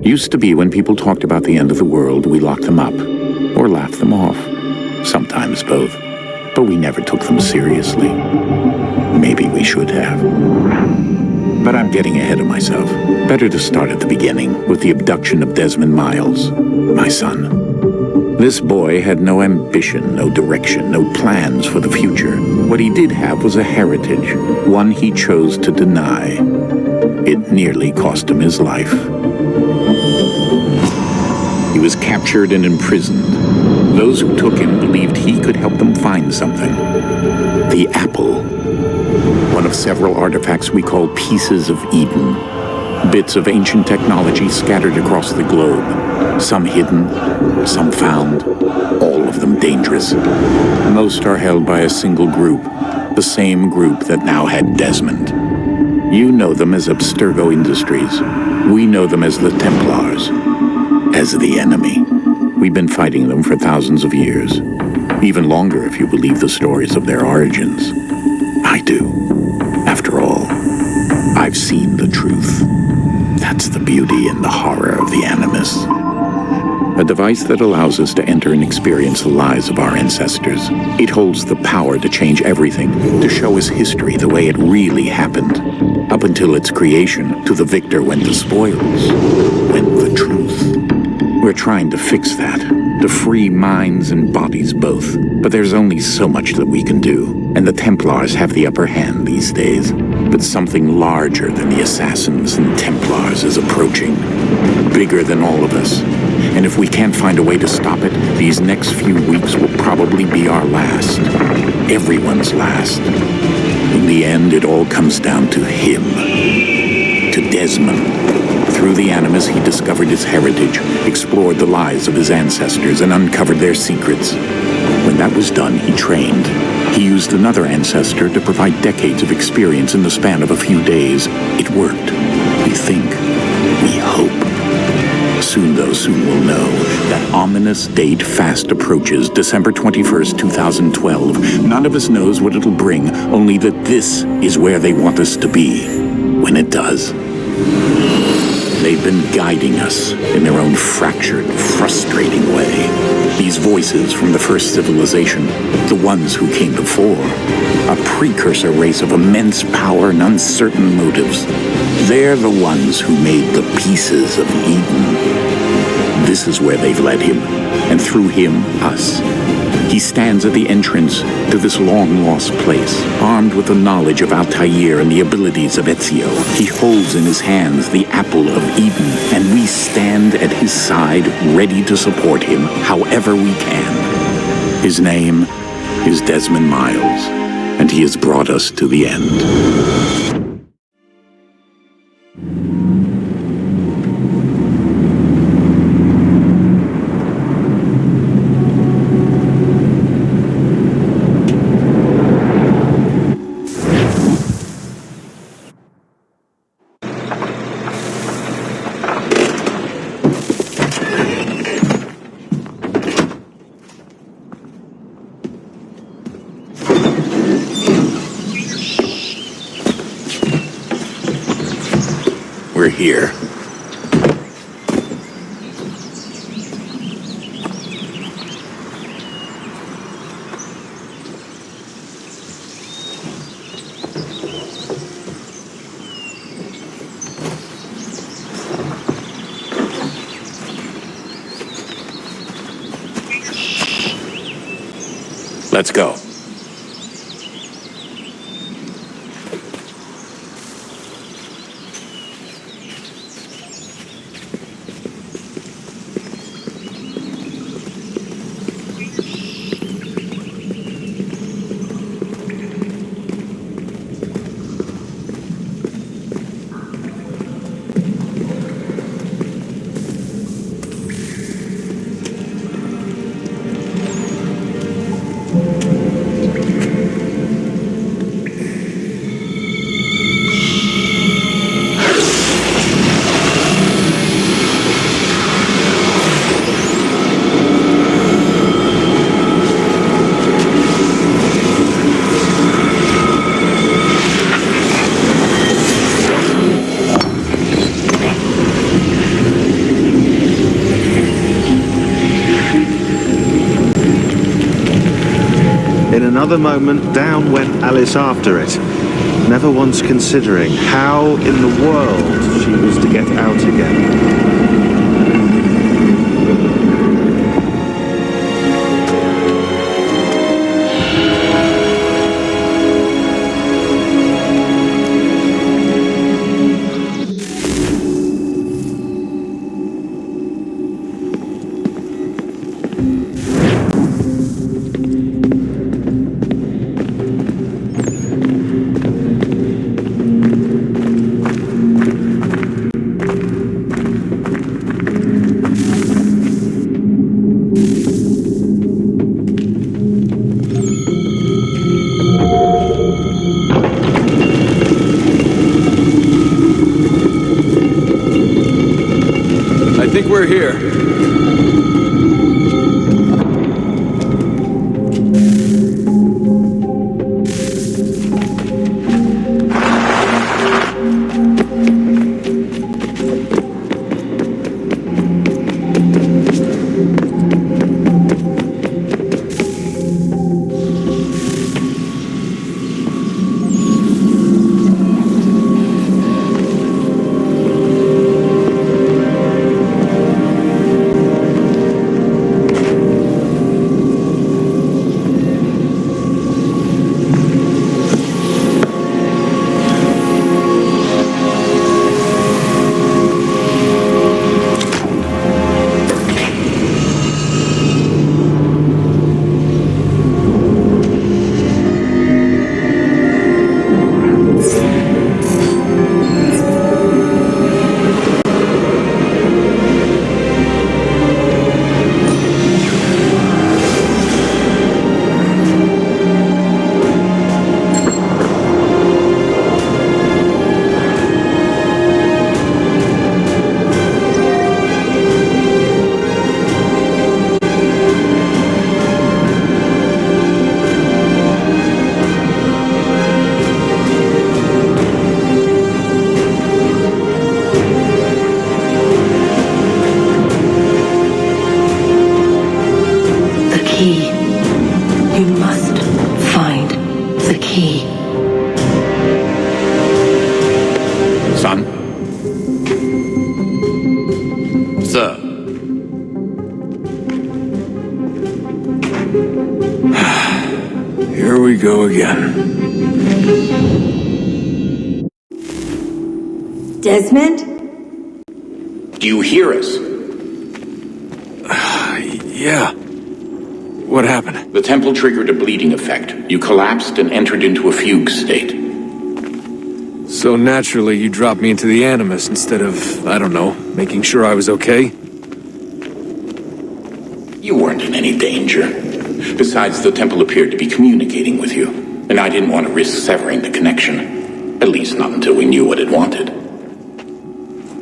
Used to be when people talked about the end of the world, we locked them up, or laughed them off. Sometimes both. But we never took them seriously. Maybe we should have. But I'm getting ahead of myself. Better to start at the beginning, with the abduction of Desmond Miles, my son. This boy had no ambition, no direction, no plans for the future. What he did have was a heritage, one he chose to deny. It nearly cost him his life. He was captured and imprisoned. Those who took him believed he could help them find something. The apple. One of several artifacts we call pieces of Eden. Bits of ancient technology scattered across the globe. Some hidden, some found, all of them dangerous. Most are held by a single group, the same group that now had Desmond. You know them as Abstergo Industries. We know them as the Templars. As the enemy. We've been fighting them for thousands of years. Even longer if you believe the stories of their origins. I do. After all, I've seen the truth. That's the beauty and the horror of the Animus. A device that allows us to enter and experience the lives of our ancestors. It holds the power to change everything, to show us history the way it really happened. Up until its creation, to the victor went the spoils, went the truth. We're trying to fix that, to free minds and bodies both. But there's only so much that we can do, and the Templars have the upper hand these days. But something larger than the Assassins and Templars is approaching, bigger than all of us. And if we can't find a way to stop it, these next few weeks will probably be our last. Everyone's last. In the end, it all comes down to him. To Desmond. Through the Animus, he discovered his heritage, explored the lives of his ancestors, and uncovered their secrets. When that was done, he trained. He used another ancestor to provide decades of experience in the span of a few days. It worked. We think. We hope. Soon we'll know. That ominous date fast approaches, December 21st, 2012. None of us knows what it'll bring, only that this is where they want us to be. When it does. They've been guiding us in their own fractured, frustrating way. These voices from the first civilization, the ones who came before, a precursor race of immense power and uncertain motives. They're the ones who made the pieces of Eden. This is where they've led him, and through him, us. He stands at the entrance to this long-lost place, armed with the knowledge of Altair and the abilities of Ezio. He holds in his hands the apple of Eden, and we stand at his side, ready to support him however we can. His name is Desmond Miles, and he has brought us to the end. We're here. Let's go. In another moment, down went Alice after it, never once considering how in the world she was to get out again. I think we're here. Here we go again. Desmond? Do you hear us? Yeah. What happened? The temple triggered a bleeding effect. You collapsed and entered into a fugue state. So naturally, you dropped me into the Animus instead of, I don't know, making sure I was okay? You weren't in any danger. Besides, the temple appeared to be communicating with you, and I didn't want to risk severing the connection. At least not until we knew what it wanted.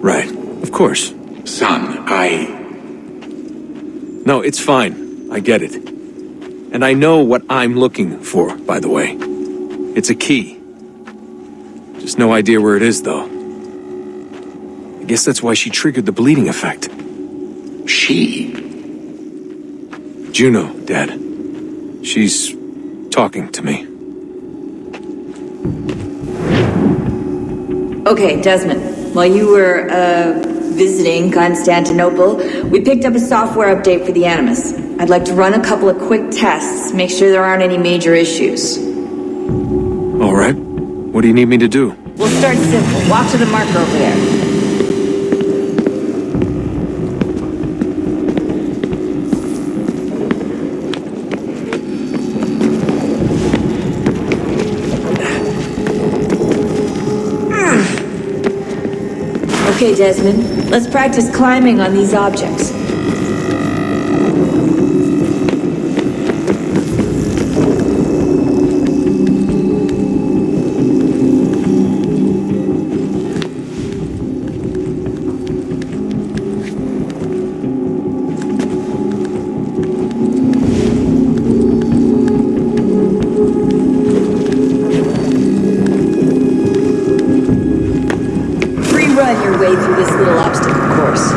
Right. Of course. Son, No, it's fine. I get it. And I know what I'm looking for, by the way. It's a key. Just no idea where it is, though. I guess that's why she triggered the bleeding effect. She? Juno, Dad. She's talking to me. Okay, Desmond. While you were, visiting Constantinople, we picked up a software update for the Animus. I'd like to run a couple of quick tests, make sure there aren't any major issues. All right. What do you need me to do? We'll start simple. Walk to the marker over there. Okay, Desmond, let's practice climbing on these objects. Run your way through this little obstacle course.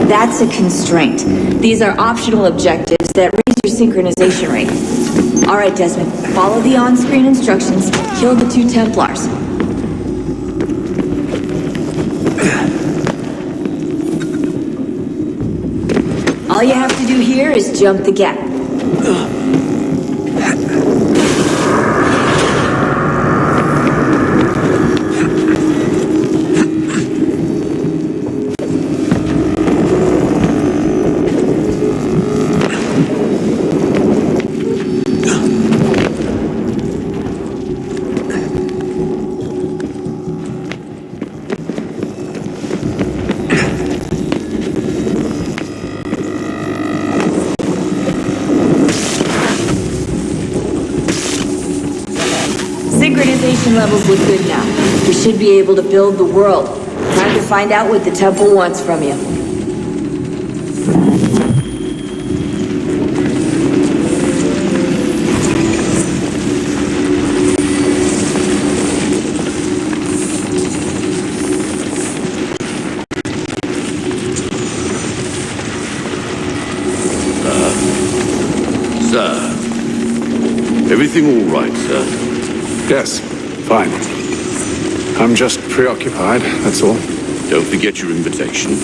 That's a constraint. These are optional objectives that raise your synchronization rate. All right, Desmond, follow the on-screen instructions. Kill the 2 Templars. All you have to do here is jump the gap. Synchronization levels look good now. We should be able to build the world. Time to find out what the temple wants from you. Sir. Everything all right, sir? Yes, fine. I'm just preoccupied, that's all. Don't forget your invitation.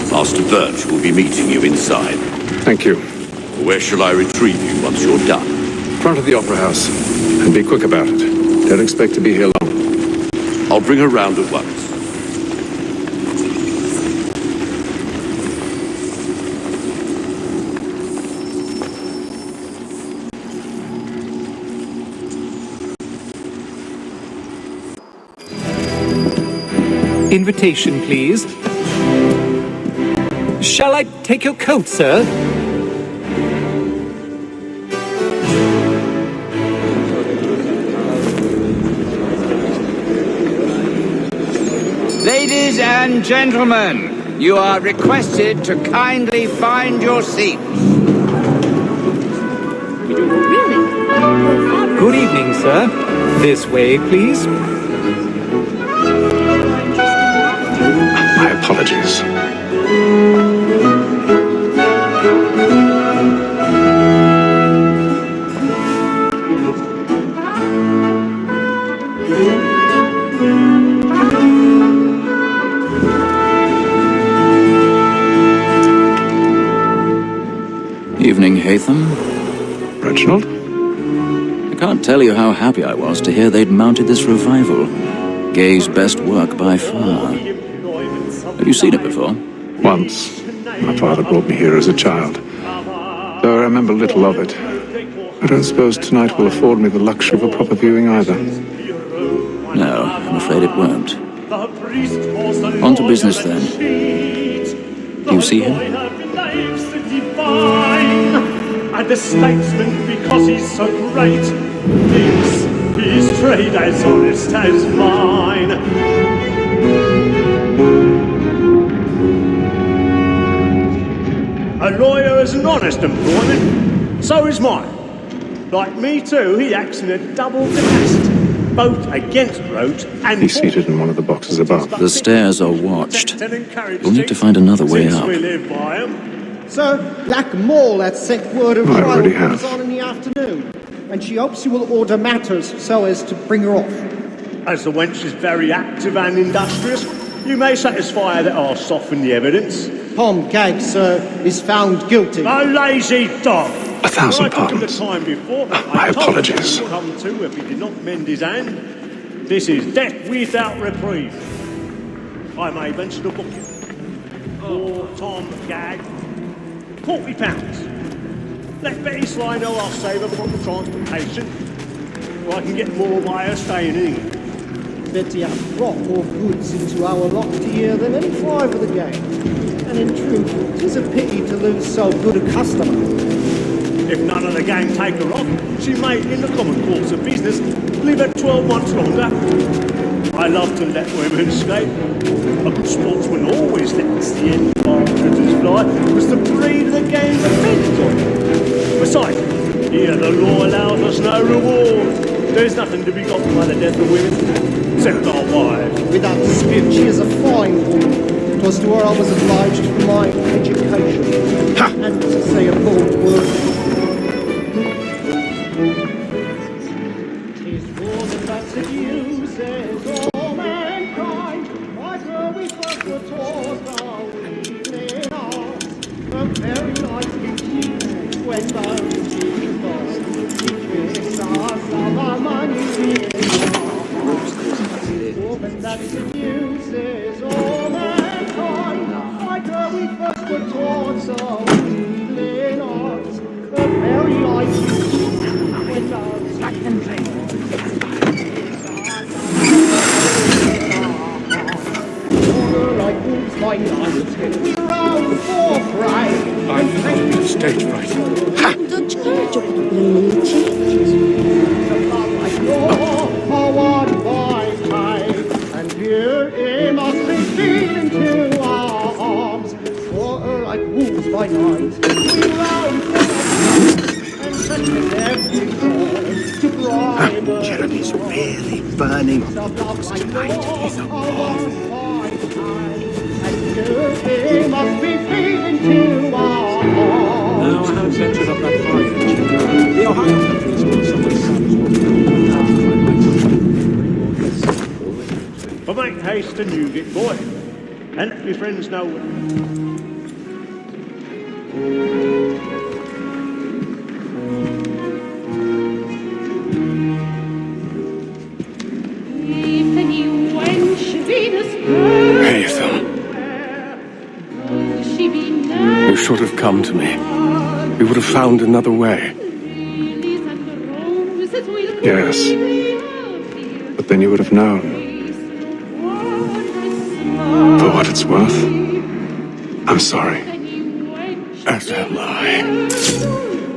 Master Birch will be meeting you inside. Thank you. Where shall I retrieve you once you're done? Front of the Opera House. And be quick about it. Don't expect to be here long. I'll bring her round at once. Invitation, please. Shall I take your coat, sir? Ladies and gentlemen, you are requested to kindly find your seats. Good evening, sir. This way, please. My apologies. Evening, Hatham. Reginald? I can't tell you how happy I was to hear they'd mounted this revival. Gay's best work by far. Have you seen it before? Once. My father brought me here as a child. Though I remember little of it. I don't suppose tonight will afford me the luxury of a proper viewing either. No, I'm afraid it won't. On to business then. Do you see him? And the statesman, because he's so great, thinks his trade as honest as mine. A lawyer is an honest employment, so is mine. Like me too, he acts in a double capacity. both against roads and... He's seated in one of the boxes above. The stairs are watched. We'll need to find another way up. We live by 'em. Sir, Black Mole had sent word of I trial already comes have. on in the afternoon, and she hopes you will order matters so as to bring her off. As the wench is very active and industrious, you may satisfy her that I'll soften the evidence. Tom Gag, sir, is found guilty. A lazy dog! 1,000 When I took him the pardons. time before, My I told him apologies. what he'd come to if he did not mend his hand. This is death without reprieve. I may venture to book you. For Tom Gag, £40. Let Betty Sly know I'll save her from the transportation, or I can get more by her staying in England. Betty hath brought more goods into our locked year than any five of the game. And in truth, 'tis a pity to lose so good a customer. If none of the gang take her off, she may, in the common course of business, live at 12 months longer. I love to let women escape. A good sportsman always lets the end partridges fly, because the breed of the game depends on it. Besides, here the law allows us no reward. There's nothing to be got by the death of women, except our wives. Without dispute, she is a fine woman. 'Twas to her I was obliged for my education, and to say a bold word. 'Tis war that seduces all mankind. Why were we first were taught our evening hours? The very night we keep when those cheekbones betwixt us of our money woman that seduces all mankind. Like her we first were taught so healing arts. The very light we keep when those like wolves by night, we roam for prey. I'm stage fright. And here he must be feeding to our arms. For like wolves by night, we roam for and such as every cause to bribe us. Jeremy's really burning The blood like dogs are one and here he must be feeding to our arms. Now I have ventured up that fire. The Ohio country is full of But make haste and you get boy, and let your friends know. Hatham, you should have come to me. We would have found another way. Yes, but then you would have known. For what it's worth, I'm sorry. As am I.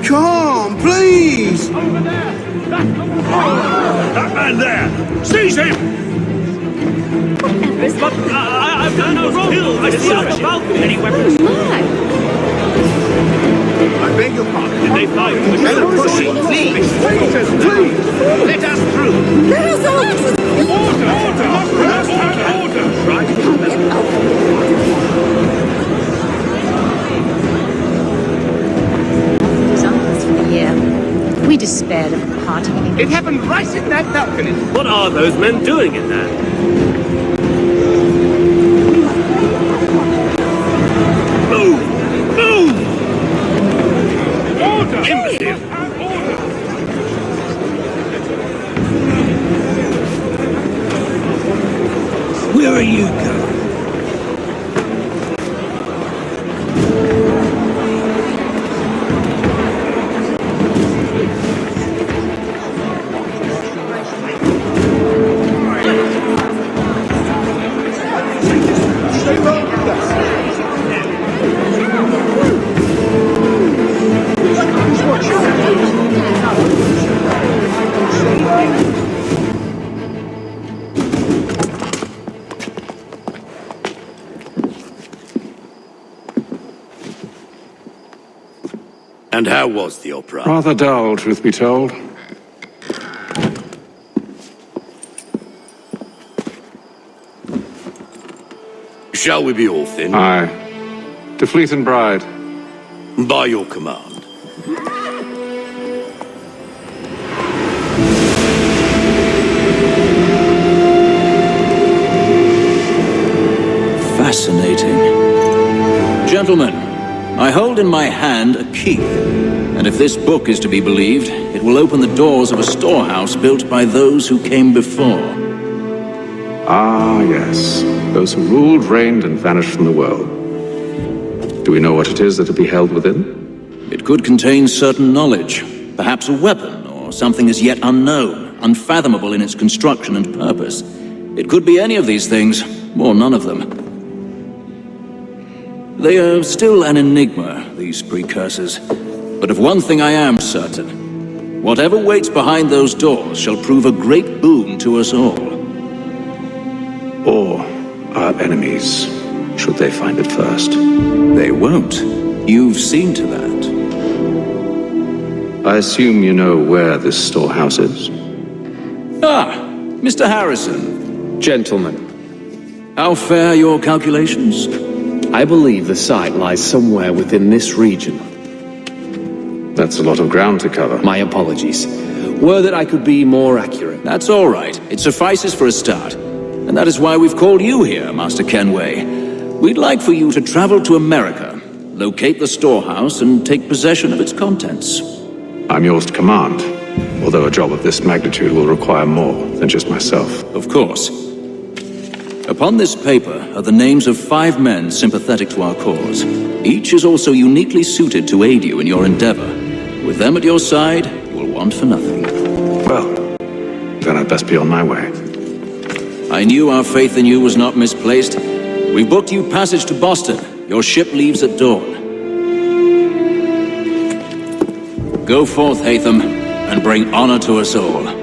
Come, please! That man there! Seize him! But I've done no wrong. I see out the balcony. Any weapons? I beg your pardon. Did they find the Proceed, please! Please! Let us through! Let us out! order? Right. We despaired of parting in English. It happened right in that balcony. What are those men doing in there? Move! Move! Order! Imbecile! And how was the opera? Rather dull, truth be told. Shall we be off then? Aye. To Fleet and Bride. By your command. Fascinating. Gentlemen, I hold in my hand a key, and if this book is to be believed, it will open the doors of a storehouse built by those who came before. Ah, yes. Those who ruled, reigned, and vanished from the world. Do we know what it is that will be held within? It could contain certain knowledge, perhaps a weapon, or something as yet unknown, unfathomable in its construction and purpose. It could be any of these things, or none of them. They are still an enigma, these precursors. But of one thing I am certain. Whatever waits behind those doors shall prove a great boon to us all. Or our enemies, should they find it first. They won't. You've seen to that. I assume you know where this storehouse is? Ah, Mr. Harrison. Gentlemen, How fare your calculations? I believe the site lies somewhere within this region. That's a lot of ground to cover. My apologies. Were that I could be more accurate. That's all right. It suffices for a start. And that is why we've called you here, Master Kenway. We'd like for you to travel to America, locate the storehouse, and take possession of its contents. I'm yours to command, although a job of this magnitude will require more than just myself. Of course. Upon this paper are the names of 5 men sympathetic to our cause. Each is also uniquely suited to aid you in your endeavor. With them at your side, you will want for nothing. Well, then I'd best be on my way. I knew our faith in you was not misplaced. We booked you passage to Boston. Your ship leaves at dawn. Go forth, Hatham, and bring honor to us all.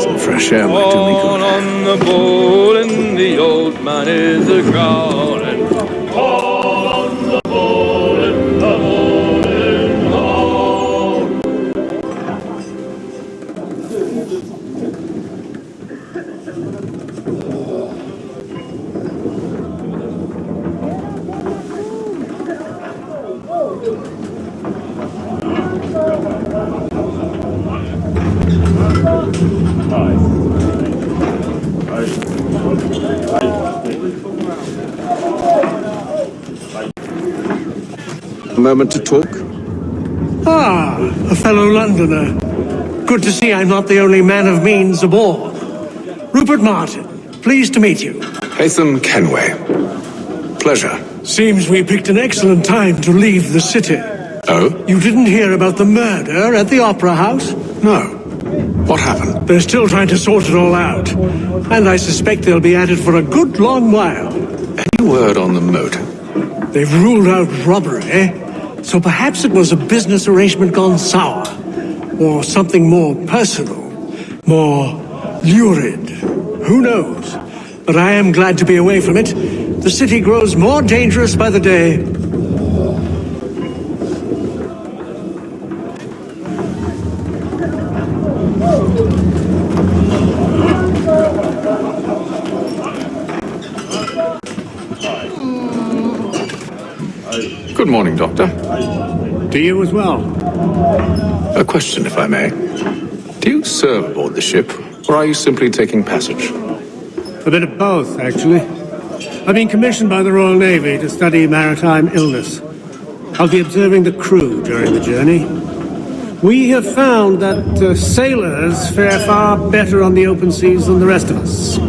Some fresh air might do me good. On the bowl and the old man is a growling. All on the bowl and the bowl and all. A moment to talk? Ah, a fellow Londoner. Good to see I'm not the only man of means aboard. Rupert Martin, pleased to meet you. Hatham Kenway. Pleasure. Seems we picked an excellent time to leave the city. Oh? You didn't hear about the murder at the Opera House? No. What happened? They're still trying to sort it all out. And I suspect they'll be at it for a good long while. Any word on the motive? They've ruled out robbery, so perhaps it was a business arrangement gone sour. Or something more personal, more lurid. Who knows? But I am glad to be away from it. The city grows more dangerous by the day. Good morning, Doctor. To you as well. A question, if I may. Do you serve aboard the ship, or are you simply taking passage? A bit of both, actually. I've been commissioned by the Royal Navy to study maritime illness. I'll be observing the crew during the journey. We have found that sailors fare far better on the open seas than the rest of us.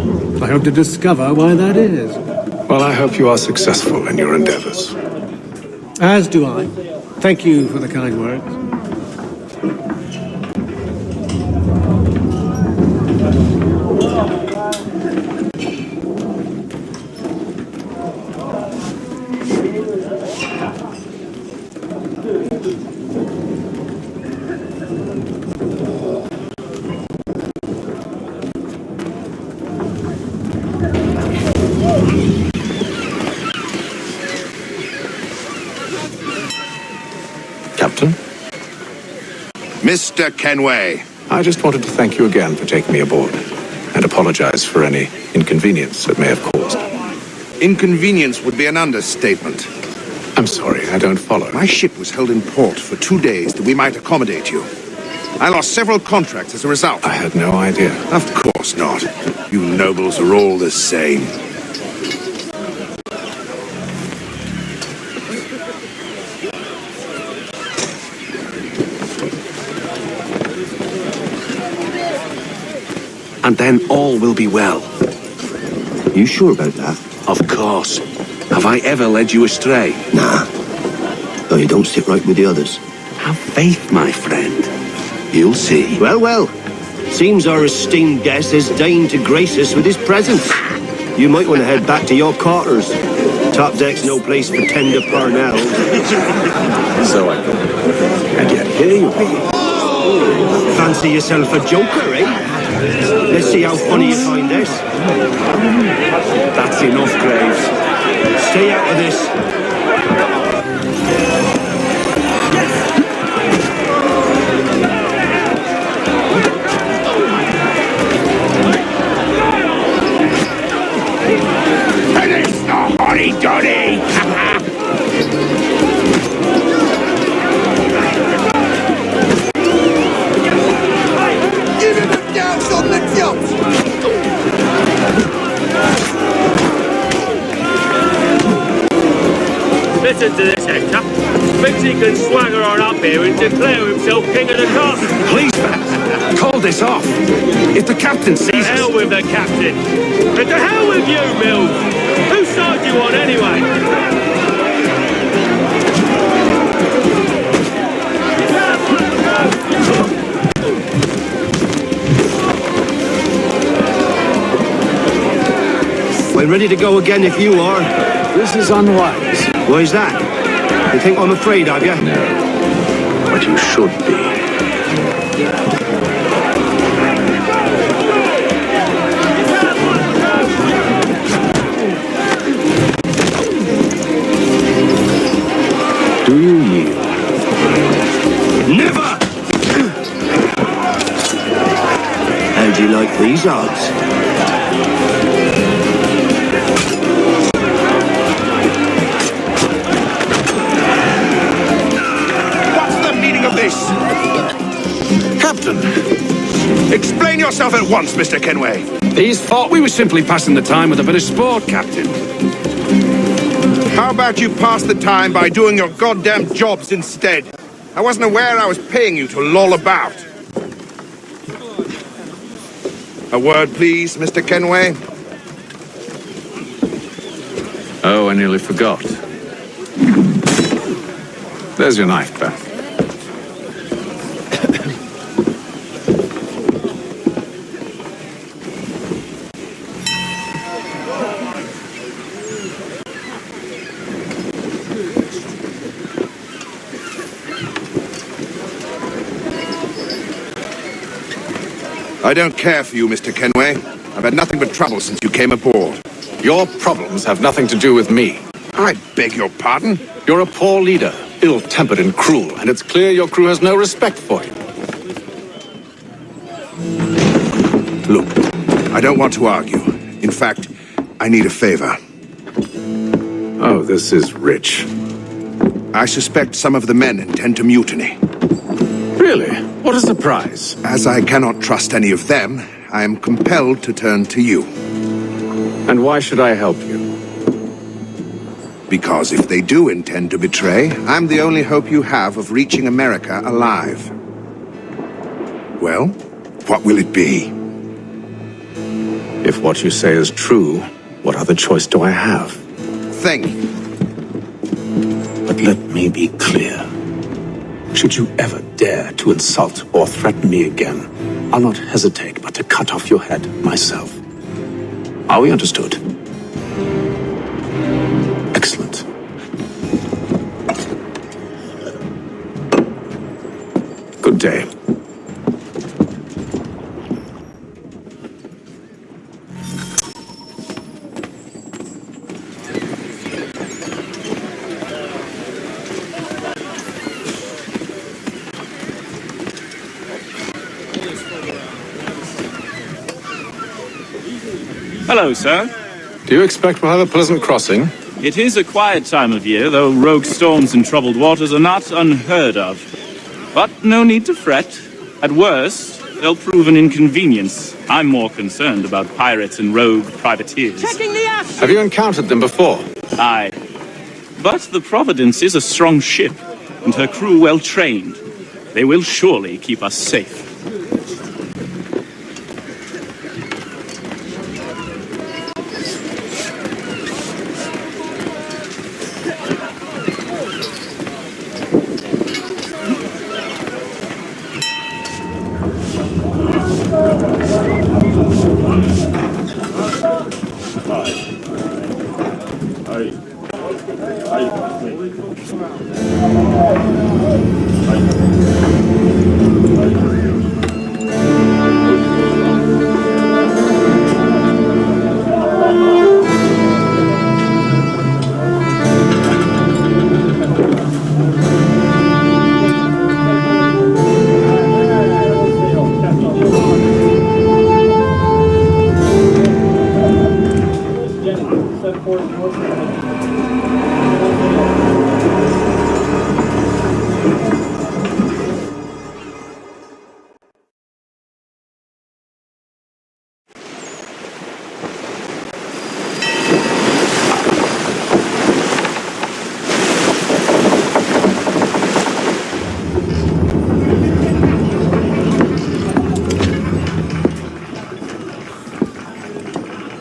I hope to discover why that is. Well, I hope you are successful in your endeavors. As do I. Thank you for the kind words. Captain? Mr. Kenway. I just wanted to thank you again for taking me aboard, and apologize for any inconvenience it may have caused. Inconvenience would be an understatement. I'm sorry, I don't follow. My ship was held in port for 2 days that we might accommodate you. I lost several contracts as a result. I had no idea. Of course not. You nobles are all the same. And then all will be well. You sure about that? Of course. Have I ever led you astray? Nah. Though you don't sit right with the others. Have faith, my friend. You'll see. Well, well. Seems our esteemed guest has deigned to grace us with his presence. You might want to head back to your quarters. Top deck's no place for tender parnells. So I thought. And yet here you are. Fancy yourself a joker, eh? Let's see how funny you find this. That's enough, Graves. Stay out of this. Finish the hotty-dotty! Listen to this, Hector. Thinks he can swagger on up here and declare himself king of the castle. Please, man, call this off. If the captain sees us... To hell with the captain. And to hell with you, Mills. Whose side you on, anyway? We're ready to go again if you are. This is unwise. Why's that? You think I'm afraid of you? No. But you should be. Do you yield? Never! How'd you like these odds? Captain! Explain yourself at once, Mr. Kenway. These thought we were simply passing the time with a bit of sport, Captain. How about you pass the time by doing your goddamn jobs instead? I wasn't aware I was paying you to loll about. A word, please, Mr. Kenway. Oh, I nearly forgot. There's your knife back. I don't care for you, Mr. Kenway. I've had nothing but trouble since you came aboard. Your problems have nothing to do with me. I beg your pardon? You're a poor leader, ill-tempered and cruel, and it's clear your crew has no respect for you. Look, I don't want to argue. In fact, I need a favor. Oh, this is rich. I suspect some of the men intend to mutiny. Really? What a surprise. As I cannot trust any of them, I am compelled to turn to you. And why should I help you? Because if they do intend to betray, I'm the only hope you have of reaching America alive. Well, what will it be? If what you say is true, what other choice do I have? Think. But let me be clear. Should you ever dare to insult or threaten me again, I'll not hesitate but to cut off your head myself. Are we understood? Excellent. Good day. Hello, sir. Do you expect we'll have a pleasant crossing? It is a quiet time of year, though rogue storms and troubled waters are not unheard of. But no need to fret. At worst, they'll prove an inconvenience. I'm more concerned about pirates and rogue privateers. Checking the ass! Have you encountered them before? Aye. But the Providence is a strong ship, and her crew well trained. They will surely keep us safe.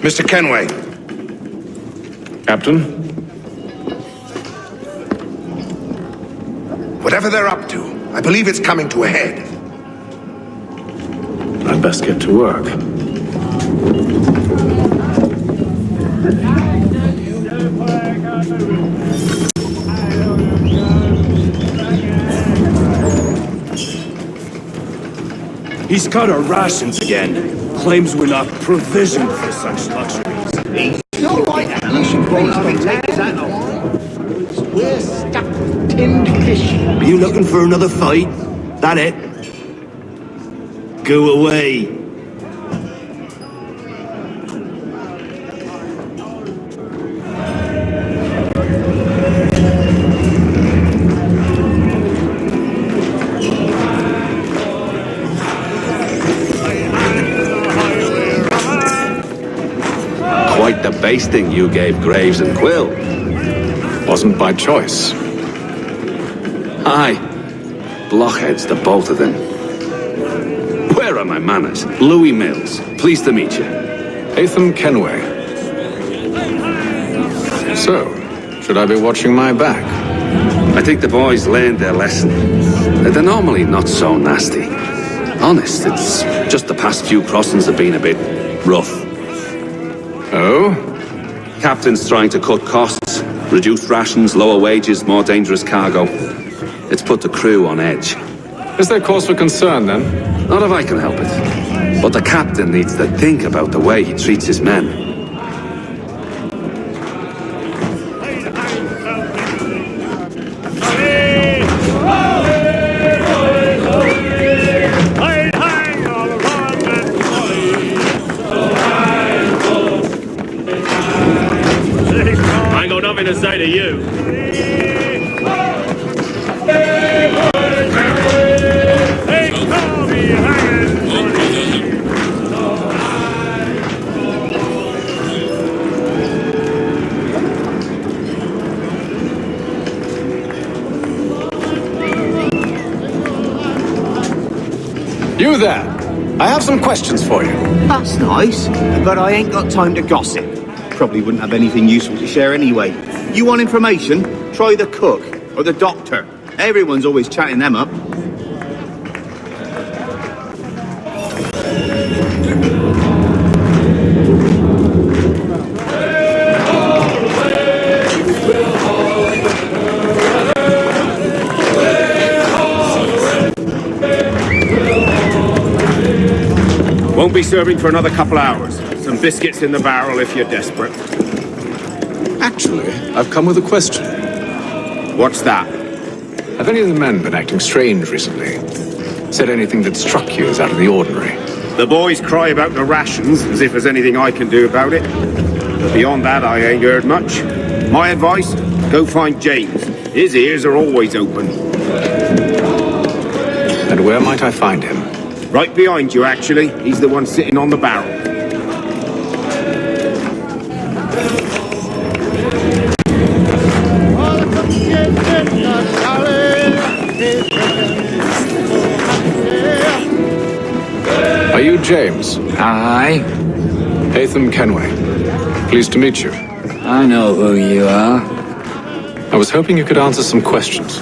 Mr. Kenway. Captain? Whatever they're up to, I believe it's coming to a head. I'd best get to work. He's cut our rations again. Claims we're not provisioned for such luxuries. You're like that. You should probably take his hat off. We're stuck with tinned fish. Are you looking for another fight? That it? Go away. Quite the basting you gave Graves and Quill. Wasn't by choice. Aye. Blockheads, the both of them. Where are my manners? Louis Mills. Pleased to meet you. Ethan Kenway. So, should I be watching my back? I think the boys learned their lesson. They're normally not so nasty. Honest, it's just the past few crossings have been a bit rough. Oh? Captain's trying to cut costs, reduce rations, lower wages, more dangerous cargo. It's put the crew on edge. Is there cause for concern, then? Not if I can help it. But the captain needs to think about the way he treats his men. I ain't got nothing to say to you. You there. I have some questions for you. That's nice, but I ain't got time to gossip. Probably wouldn't have anything useful to share anyway. You want information? Try the cook or the doctor. Everyone's always chatting them up. Won't be serving for another couple hours. Some biscuits in the barrel if you're desperate. Actually, I've come with a question. What's that? Have any of the men been acting strange recently? Said anything that struck you as out of the ordinary? The boys cry about the rations, as if there's anything I can do about it. But beyond that, I ain't heard much. My advice? Go find James. His ears are always open. And where might I find him? Right behind you, actually. He's the one sitting on the barrel. Are you James? Aye. Hatham Kenway. Pleased to meet you. I know who you are. I was hoping you could answer some questions.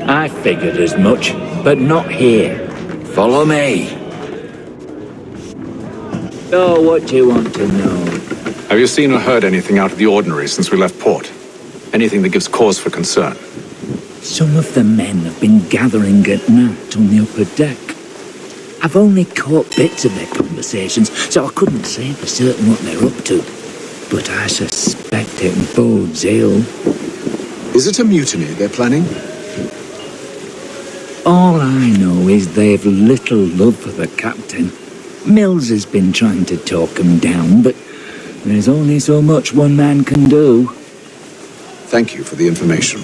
I figured as much, but not here. Follow me. So, what do you want to know? Have you seen or heard anything out of the ordinary since we left port? Anything that gives cause for concern? Some of the men have been gathering at night on the upper deck. I've only caught bits of their conversations, so I couldn't say for certain what they're up to. But I suspect it bodes ill. Is it a mutiny they're planning? All I know is they've little love for the captain. Mills has been trying to talk him down, but there's only so much one man can do. Thank you for the information.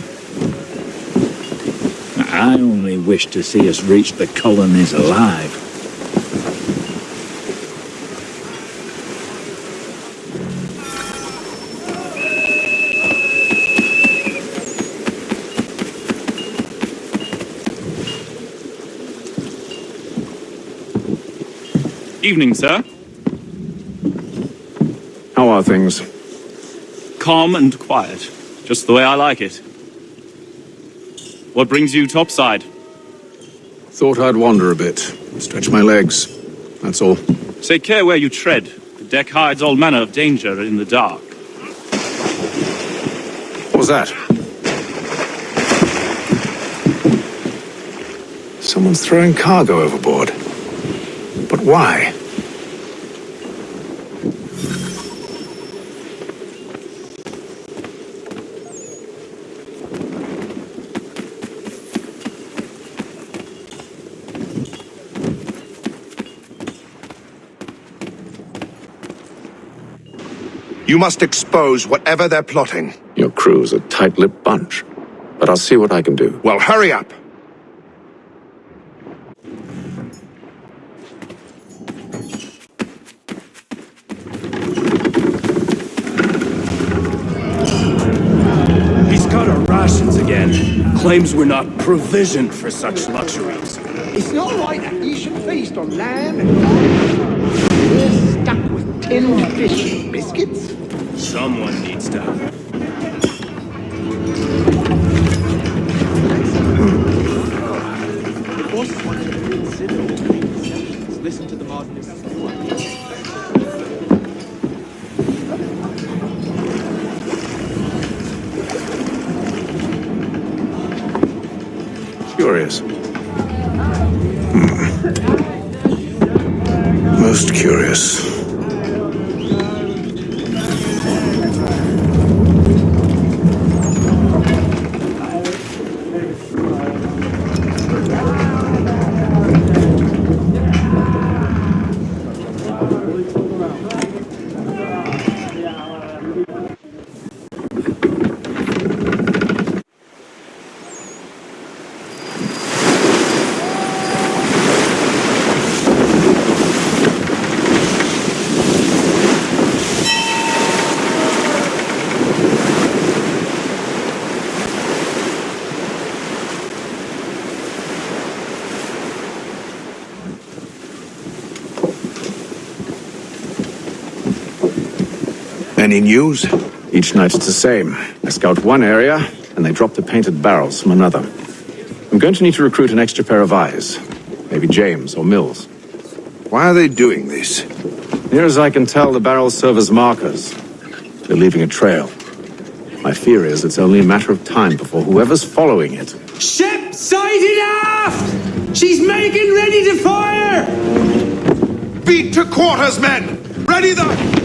I only wish to see us reach the colonies alive. Evening, sir. How are things? Calm and quiet. Just the way I like it. What brings you topside? Thought I'd wander a bit. Stretch my legs. That's all. Take care where you tread. The deck hides all manner of danger in the dark. What was that? Someone's throwing cargo overboard. But why? You must expose whatever they're plotting. Your crew's a tight-lipped bunch. But I'll see what I can do. Well, hurry up. He's got our rations again. Claims we're not provisioned for such luxuries. It's not right that you should feast on lamb and gold. We're stuck with tinned fish and biscuits. Someone needs to. Listen to the modernists. Curious. Most curious. Any news? Each night it's the same. I scout one area, and they drop the painted barrels from another. I'm going to need to recruit an extra pair of eyes. Maybe James or Mills. Why are they doing this? Near as I can tell, the barrels serve as markers. They're leaving a trail. My fear is it's only a matter of time before whoever's following it. Ship sighted aft! She's making ready to fire! Beat to quarters, men! Ready the...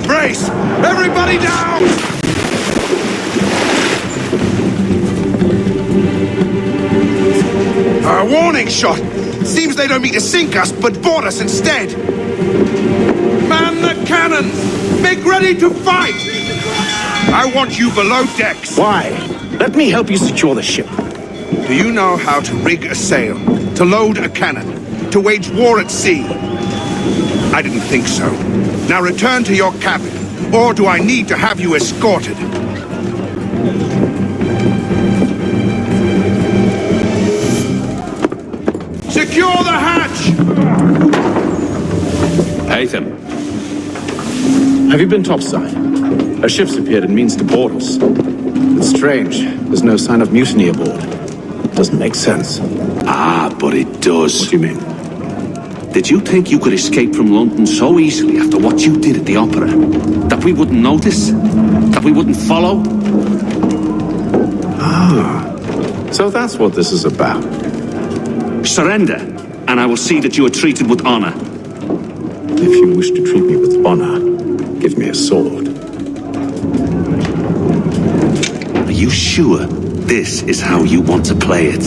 Brace! Everybody down! A warning shot! Seems they don't mean to sink us, but board us instead! Man the cannons! Make ready to fight! I want you below decks! Why? Let me help you secure the ship. Do you know how to rig a sail? To load a cannon? To wage war at sea? I didn't think so. Now return to your cabin, or do I need to have you escorted? Secure the hatch! Haytham. Have you been topside? A ship's appeared and means to board us. It's strange. There's no sign of mutiny aboard. Doesn't make sense. Ah, but it does. What do you mean? Did you think you could escape from London so easily after what you did at the opera? That we wouldn't notice? That we wouldn't follow? Ah, so that's what this is about. Surrender, and I will see that you are treated with honor. If you wish to treat me with honor, give me a sword. Are you sure this is how you want to play it?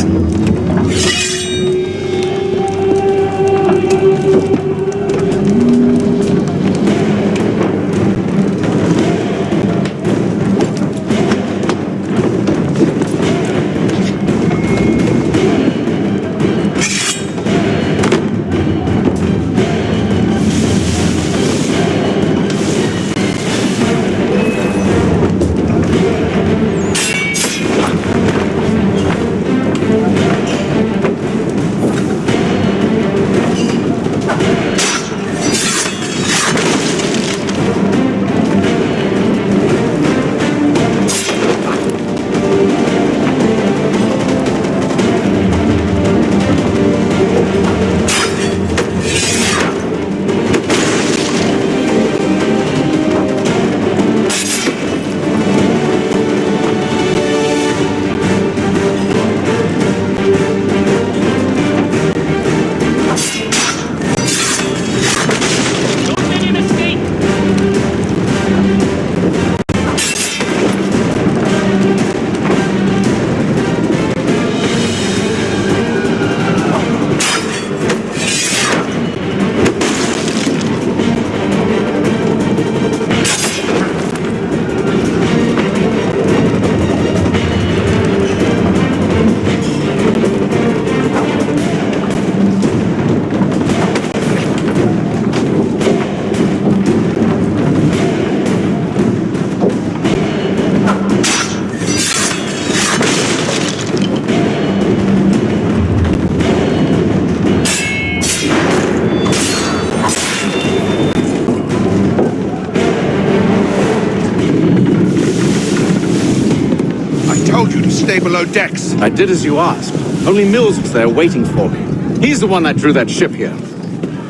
Stay below decks. I did as you asked. Only Mills was there waiting for me. He's the one that drew that ship here.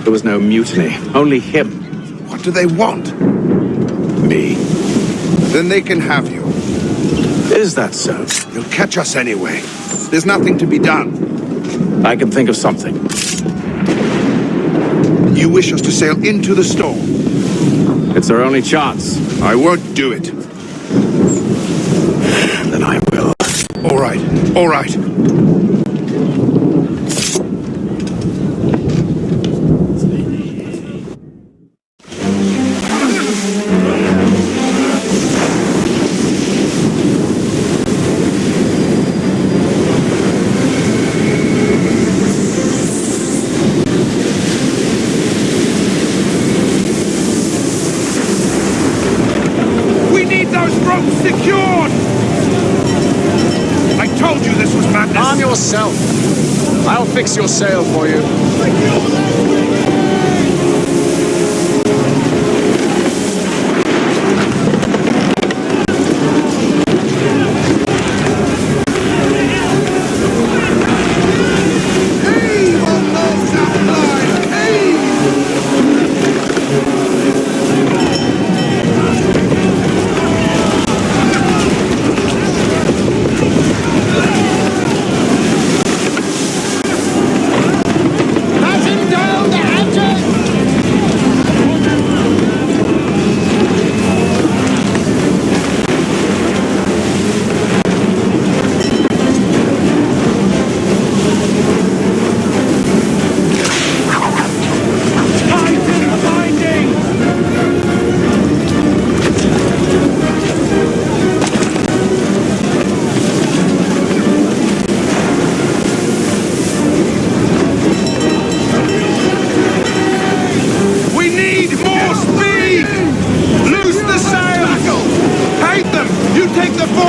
There was no mutiny, only him. What do they want? Me. Then they can have you. Is that so? You'll catch us anyway. There's nothing to be done. I can think of something. You wish us to sail into the storm? It's our only chance. I won't do it. Then I will. All right, all right. We need those ropes secured! I told you this was madness! Arm yourself! I'll fix your sail for you.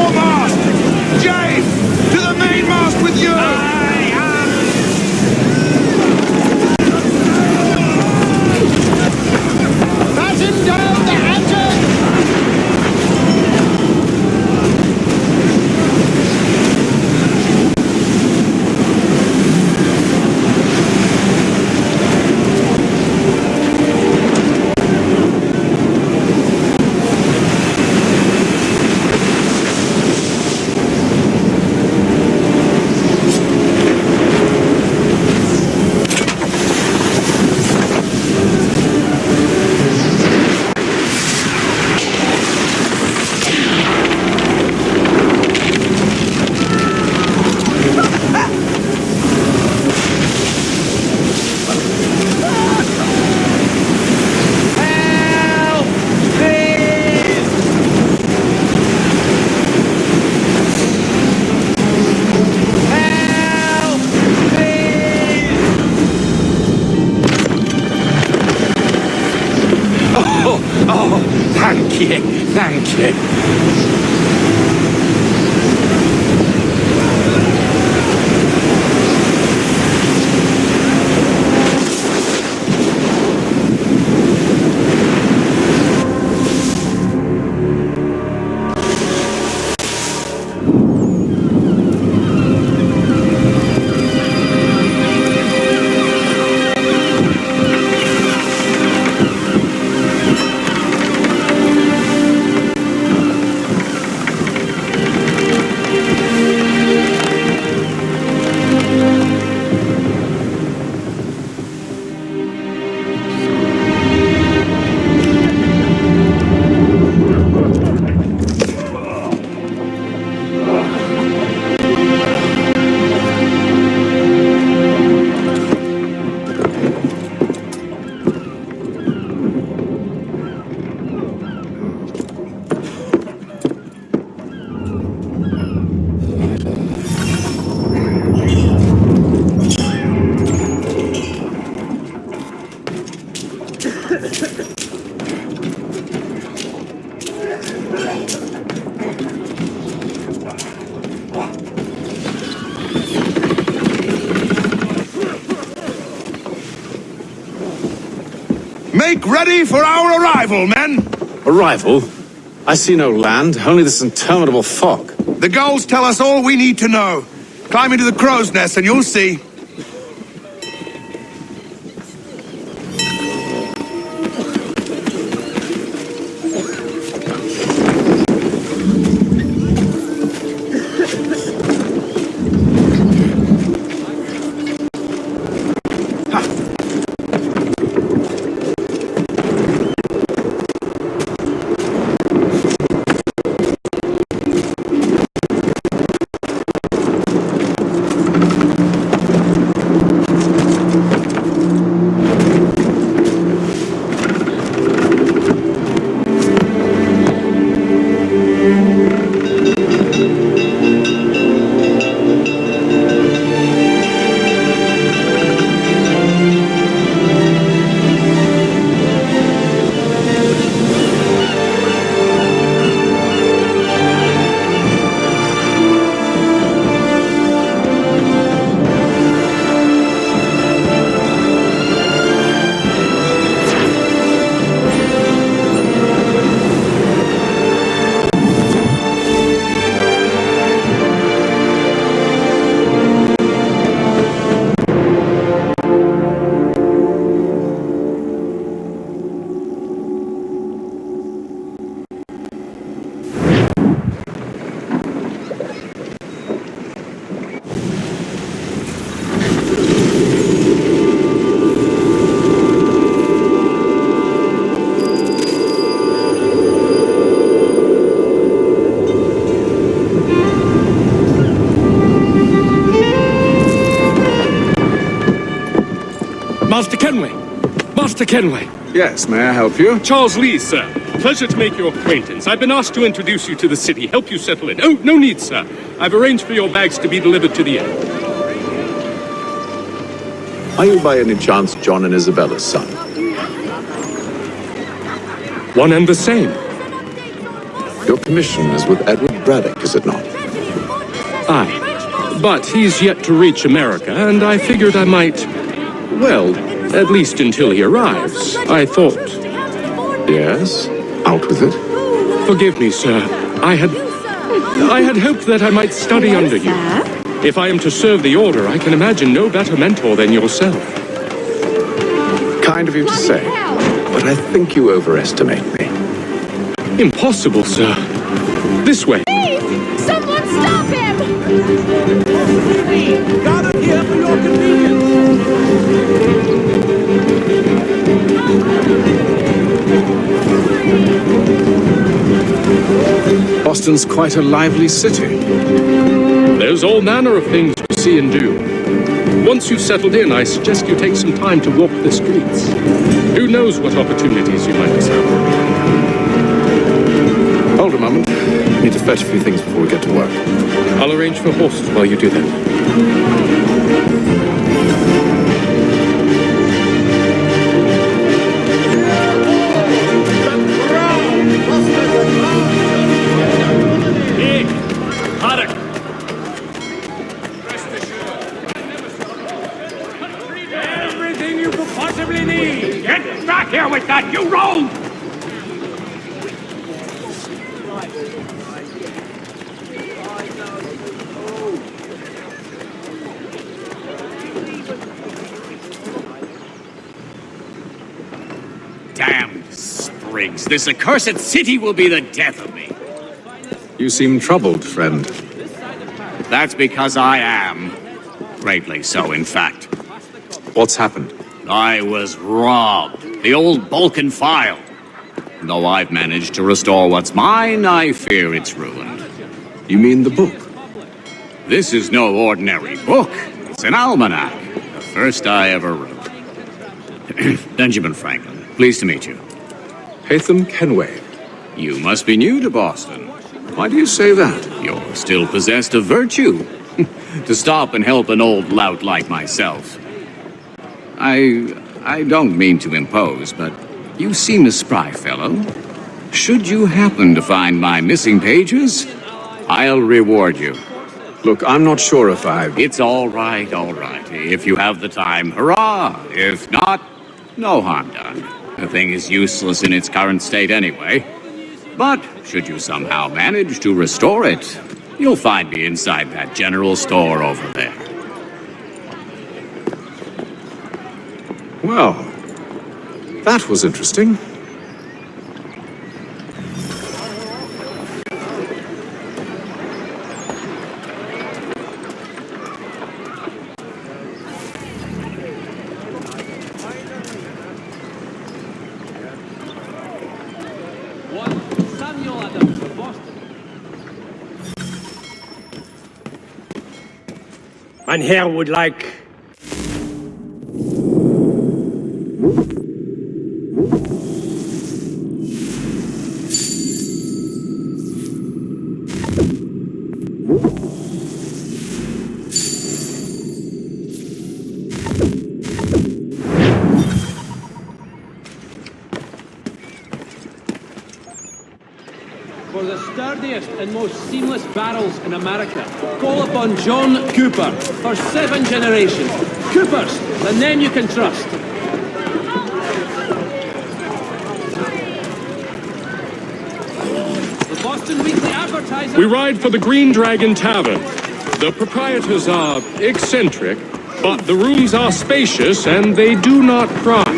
foremast! James, to the mainmast with you! Batten down the hatches! Oh, thank you, thank you. Make ready for our arrival, men! Arrival? I see no land, only this interminable fog. The gulls tell us all we need to know. Climb into the crow's nest and you'll see. Master Kenway! Master Kenway! Yes, may I help you? Charles Lee, sir. Pleasure to make your acquaintance. I've been asked to introduce you to the city, help you settle in. Oh, no need, sir. I've arranged for your bags to be delivered to the inn. Are you by any chance John and Isabella's son? One and the same. Your commission is with Edward Braddock, is it not? Aye. But he's yet to reach America, and I figured I might... Well, at least until he arrives, I thought... Yes? Out with it. Forgive me, sir. I had hoped that I might study under you. If I am to serve the Order, I can imagine no better mentor than yourself. Kind of you to say, but I think you overestimate me. Impossible, sir. This way. Someone stop him! Got him here for your convenience. Boston's quite a lively city. There's all manner of things to see and do. Once you've settled in, I suggest you take some time to walk the streets. Who knows what opportunities you might discover. Hold a moment. I need to fetch a few things before we get to work. I'll arrange for horses while you do that. Everything you could possibly need. Get back here with that, you rogue! Damned sprigs. This accursed city will be the death of me. You seem troubled, friend. That's because I am. Greatly so, in fact. What's happened? I was robbed. The old Balkan file. Though I've managed to restore what's mine, I fear it's ruined. You mean the book? This is no ordinary book. It's an almanac. The first I ever wrote. Benjamin Franklin, pleased to meet you. Haytham Kenway. You must be new to Boston. Why do you say that? You're still possessed of virtue. To stop and help an old lout like myself. I don't mean to impose, but you seem a spry fellow. Should you happen to find my missing pages, I'll reward you. Look, I'm not sure if It's all right, all right. If you have the time, hurrah! If not, no harm done. The thing is useless in its current state anyway. But should you somehow manage to restore it, you'll find me inside that general store over there. Well, that was interesting. Mein Herr would like... For the sturdiest and most seamless barrels in America, call upon John Cooper for 7 generations. Coopers, the name you can trust. The Boston Weekly Advertiser. We ride for the Green Dragon Tavern. The proprietors are eccentric, but the rooms are spacious and they do not pry.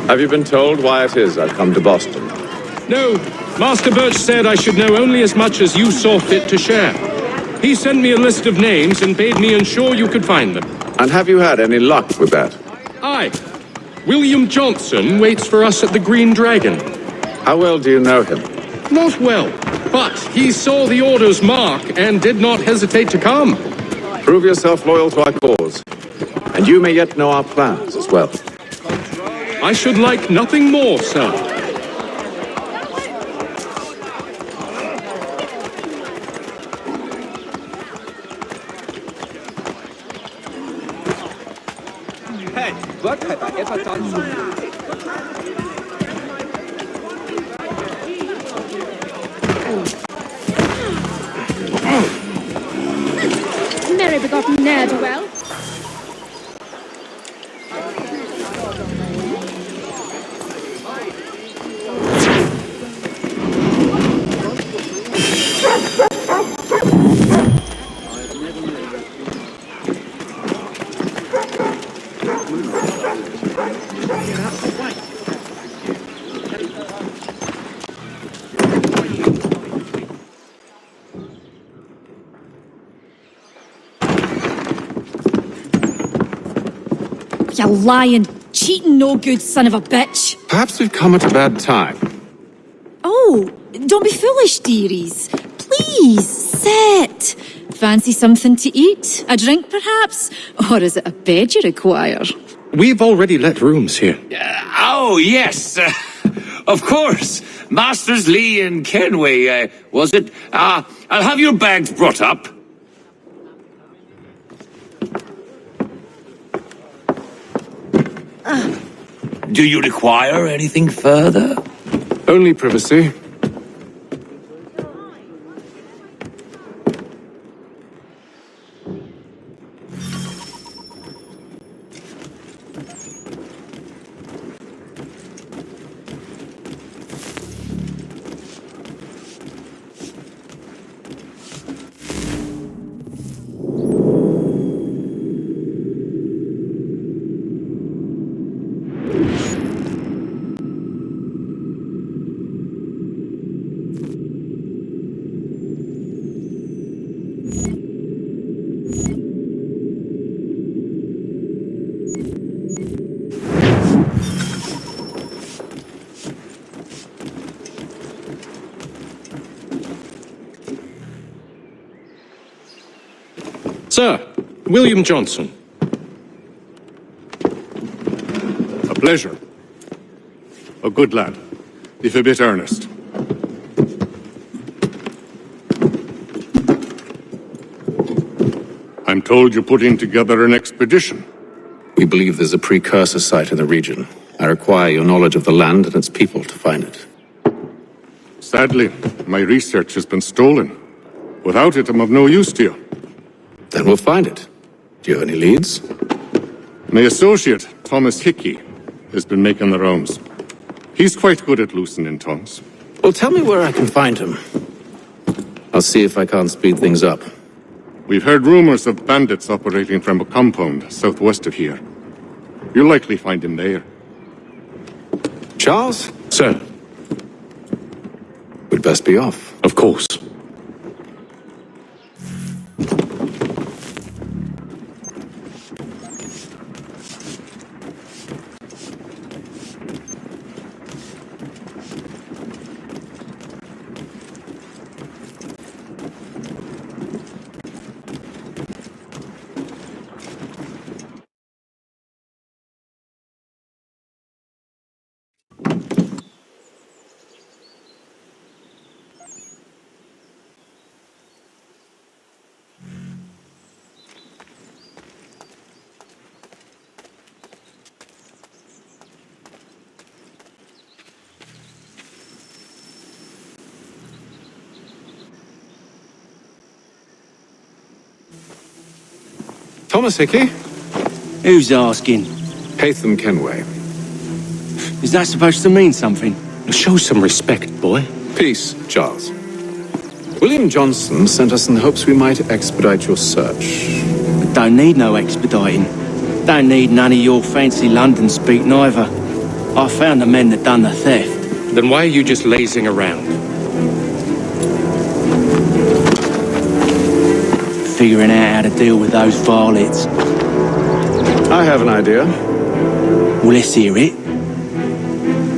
Have you been told why it is I've come to Boston? No, Master Birch said I should know only as much as you saw fit to share. He sent me a list of names and bade me ensure you could find them. And have you had any luck with that? Aye. William Johnson waits for us at the Green Dragon. How well do you know him? Not well, but he saw the Order's mark and did not hesitate to come. Prove yourself loyal to our cause, and you may yet know our plans as well. I should like nothing more, sir. Merry begotten ne'er-do-well. You lying, cheating, no good son of a bitch. Perhaps we've come at a bad time. Oh, don't be foolish, dearies. Please, sit. Fancy something to eat? A drink, perhaps? Or is it a bed you require? We've already let rooms here. Oh, yes. Of course. Masters Lee and Kenway, was it? I'll have your bags brought up. Do you require anything further? Only privacy. Sir, William Johnson. A pleasure. A good lad, if a bit earnest. I'm told you're putting together an expedition. We believe there's a precursor site in the region. I require your knowledge of the land and its people to find it. Sadly, my research has been stolen. Without it, I'm of no use to you. Then we'll find it. Do you have any leads? My associate, Thomas Hickey, has been making the rounds. He's quite good at loosening tongues. Well, tell me where I can find him. I'll see if I can't speed things up. We've heard rumors of bandits operating from a compound southwest of here. You'll likely find him there. Charles? Sir. We'd best be off. Of course. Thomas Hickey? Who's asking? Haytham Kenway. Is that supposed to mean something? Show some respect, boy. Peace, Charles. William Johnson sent us in the hopes we might expedite your search. Don't need no expediting. Don't need none of your fancy London speak neither. I found the men that done the theft. Then why are you just lazing around? Figuring out how to deal with those varlets. I have an idea. Well, let's hear it.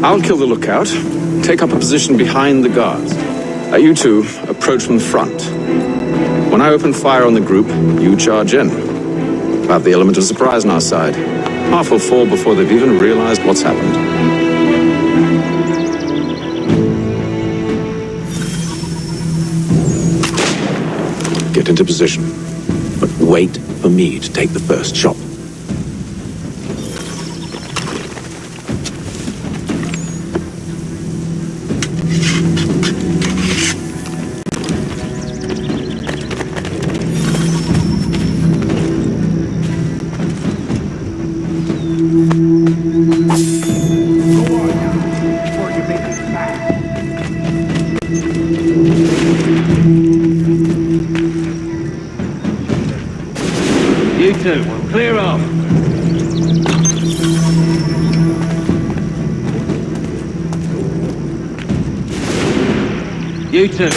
I'll kill the lookout, take up a position behind the guards. You two approach from the front. When I open fire on the group, you charge in. We'll have the element of surprise on our side. Half will fall before they've even realized what's happened. Get into position, but wait for me to take the first shot. You two, clear off. You two.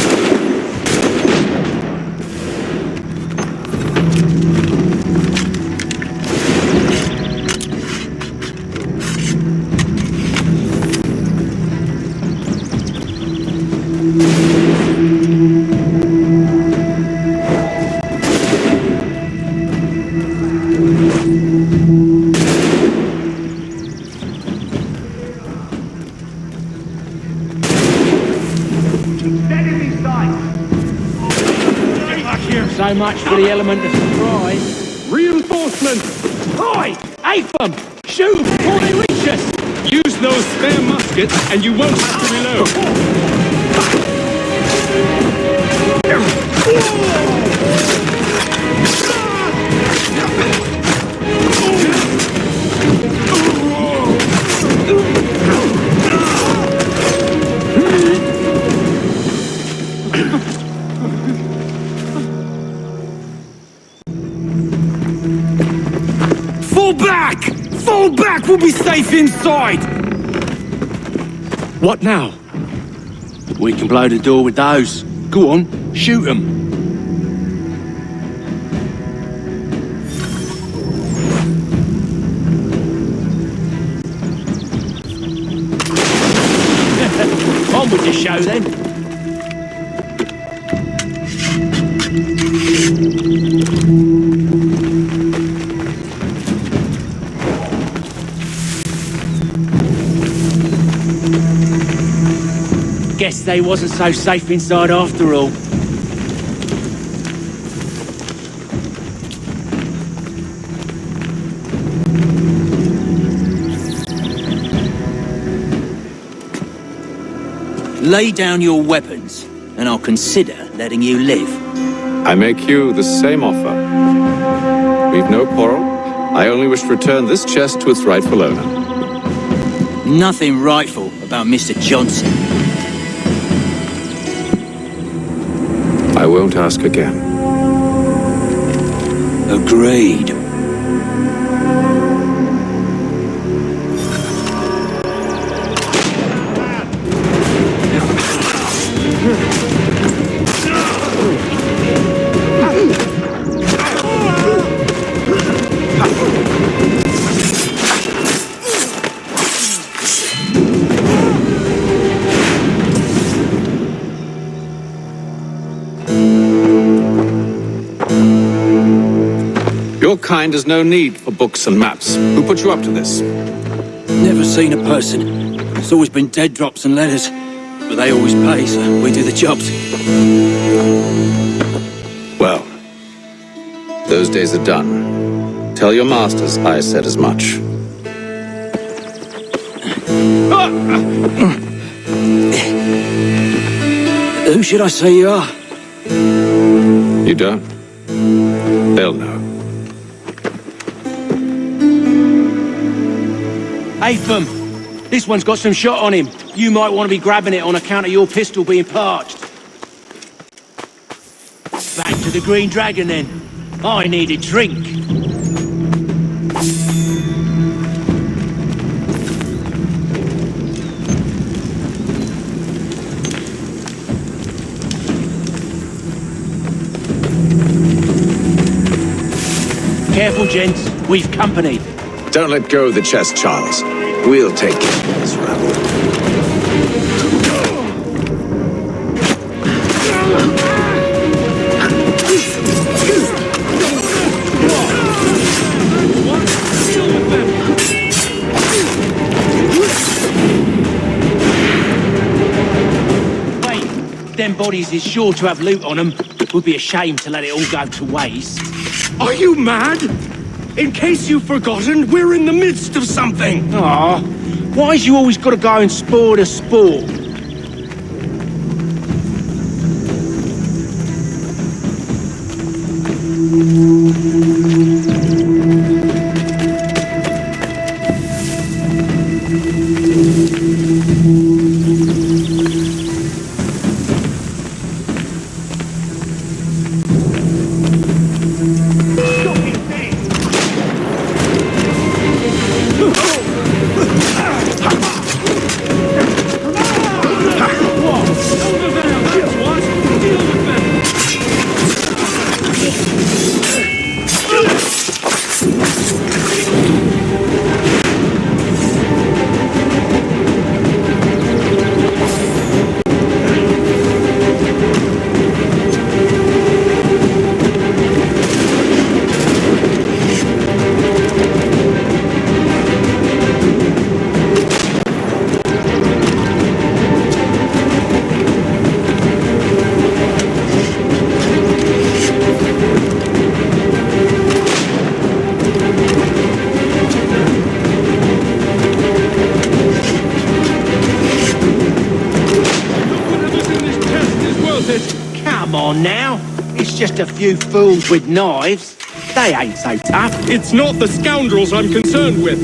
So much for the element of surprise. Reinforcements! Oi! Apham! Shoot before they reach us! Use those spare muskets and you won't have to reload. Fall back! Fall back! We'll be safe inside! What now? We can blow the door with those. Go on, shoot them. On with the show then. Guess they wasn't so safe inside after all. Lay down your weapons, and I'll consider letting you live. I make you the same offer. We've no quarrel. I only wish to return this chest to its rightful owner. Nothing rightful about Mr. Johnson. I won't ask again. Agreed. Your kind has no need for books and maps. Who put you up to this? Never seen a person. It's always been dead drops and letters. But they always pay, so we do the jobs. Well, those days are done. Tell your masters I said as much. Who should I say you are? You don't? They'll know. Apham, this one's got some shot on him. You might want to be grabbing it on account of your pistol being parched. Back to the Green Dragon then. I need a drink. Careful, gents. We've company. Don't let go of the chest, Charles. We'll take care of this rabble. Wait, them bodies is sure to have loot on them. Would be a shame to let it all go to waste. Are you mad? In case you've forgotten, we're in the midst of something. Aw, why's you always got to go and spoil the sport? just a few fools with knives. They ain't so tough. It's not the scoundrels I'm concerned with.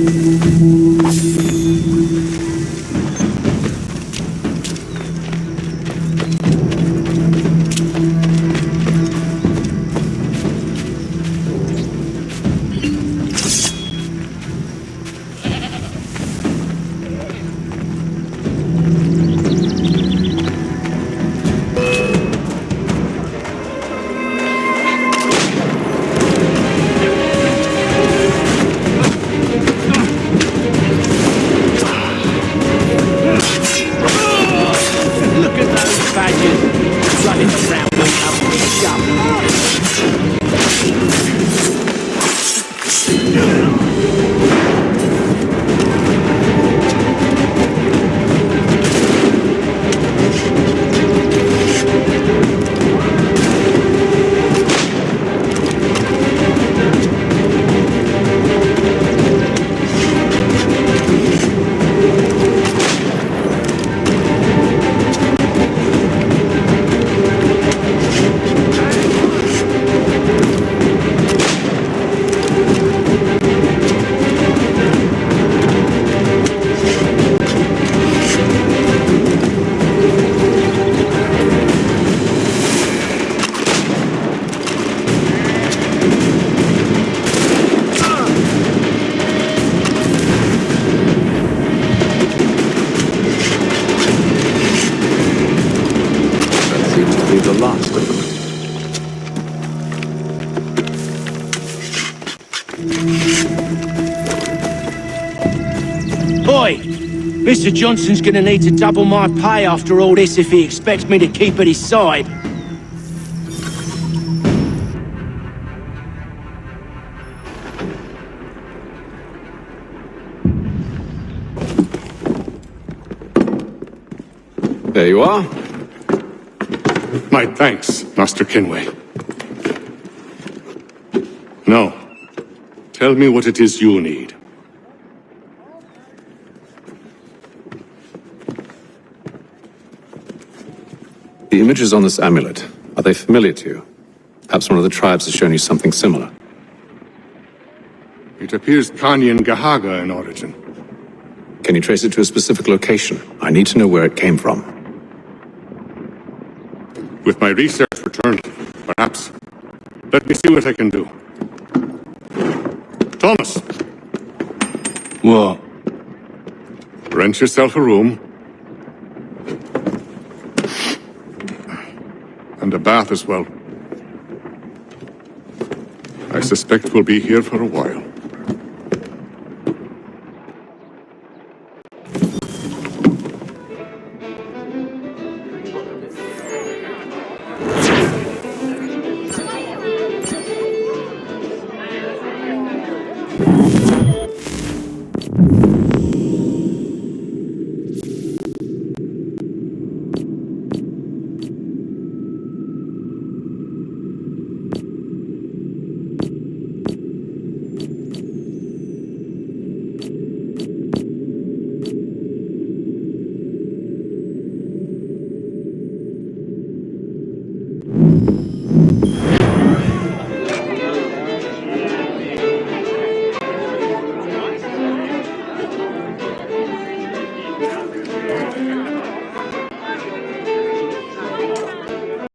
Look at those badgers running around like a big shop. Seems to be the last of them. Boy, Mr. Johnson's gonna need to double my pay after all this if he expects me to keep at his side. There you are. My thanks, Master Kenway. Now, tell me what it is you need. The images on this amulet, are they familiar to you? Perhaps one of the tribes has shown you something similar. It appears Kanyan Gahaga in origin. Can you trace it to a specific location? I need to know where it came from. With my research returned, perhaps. Let me see what I can do. Thomas! What? Rent yourself a room. And a bath as well. I suspect we'll be here for a while.